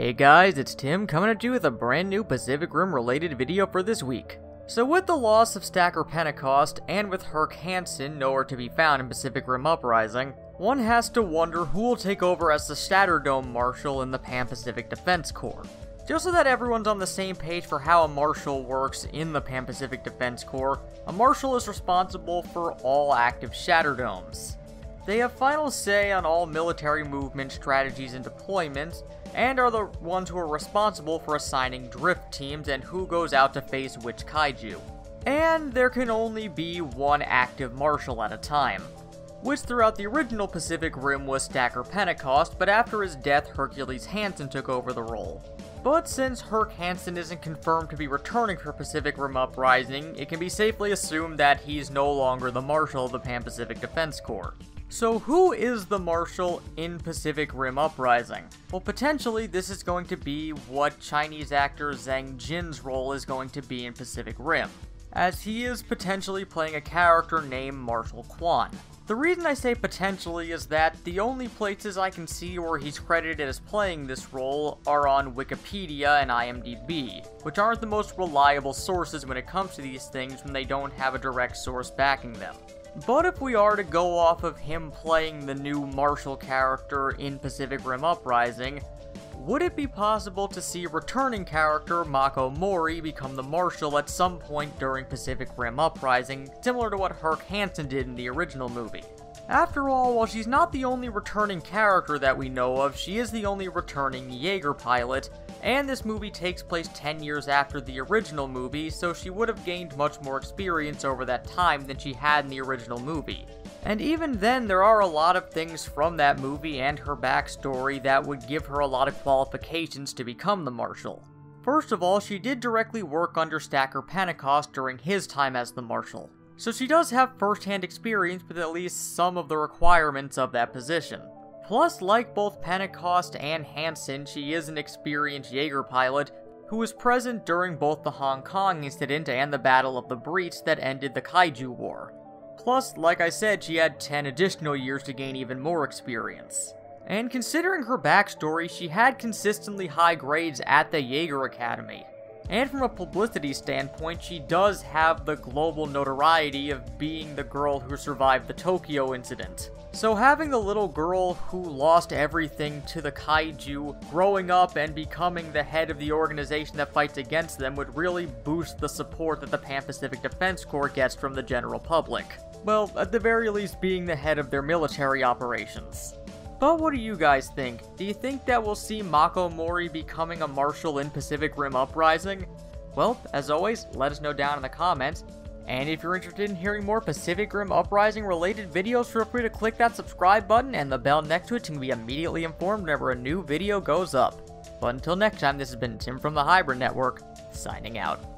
Hey guys, it's Tim coming at you with a brand new Pacific Rim related video for this week. So with the loss of Stacker Pentecost, and with Herc Hansen nowhere to be found in Pacific Rim Uprising, one has to wonder who will take over as the Shatterdomes Marshal in the Pan-Pacific Defense Corps. Just so that everyone's on the same page for how a Marshal works in the Pan-Pacific Defense Corps, a Marshal is responsible for all active Shatterdomes. They have final say on all military movement, strategies, and deployments, and are the ones who are responsible for assigning drift teams and who goes out to face which kaiju. And there can only be one active Marshal at a time, which throughout the original Pacific Rim was Stacker Pentecost, but after his death Hercules Hansen took over the role. But since Herc Hansen isn't confirmed to be returning for Pacific Rim Uprising, it can be safely assumed that he's no longer the Marshal of the Pan-Pacific Defense Corps. So who is the Marshal in Pacific Rim Uprising? Well, potentially this is going to be what Chinese actor Zhang Jin's role is going to be in Pacific Rim, as he is potentially playing a character named Marshal Quan. The reason I say potentially is that the only places I can see where he's credited as playing this role are on Wikipedia and IMDb, which aren't the most reliable sources when it comes to these things when they don't have a direct source backing them. But if we are to go off of him playing the new Marshal character in Pacific Rim Uprising, would it be possible to see returning character Mako Mori become the Marshal at some point during Pacific Rim Uprising, similar to what Herc Hansen did in the original movie? After all, while she's not the only returning character that we know of, she is the only returning Jaeger pilot, and this movie takes place 10 years after the original movie, so she would have gained much more experience over that time than she had in the original movie. And even then, there are a lot of things from that movie and her backstory that would give her a lot of qualifications to become the Marshal. First of all, she did directly work under Stacker Pentecost during his time as the Marshal, so she does have first-hand experience with at least some of the requirements of that position. Plus, like both Pentecost and Hansen, she is an experienced Jaeger pilot who was present during both the Hong Kong incident and the Battle of the Breach that ended the Kaiju War. Plus, like I said, she had 10 additional years to gain even more experience. And considering her backstory, she had consistently high grades at the Jaeger Academy. And from a publicity standpoint, she does have the global notoriety of being the girl who survived the Tokyo incident. So having the little girl who lost everything to the kaiju growing up and becoming the head of the organization that fights against them would really boost the support that the Pan-Pacific Defense Corps gets from the general public. Well, at the very least being the head of their military operations. But what do you guys think? Do you think that we'll see Mako Mori becoming a Marshal in Pacific Rim Uprising? Well, as always, let us know down in the comments. And if you're interested in hearing more Pacific Rim Uprising related videos, feel free to click that subscribe button and the bell next to it to be immediately informed whenever a new video goes up. But until next time, this has been Tim from the Hybrid Network, signing out.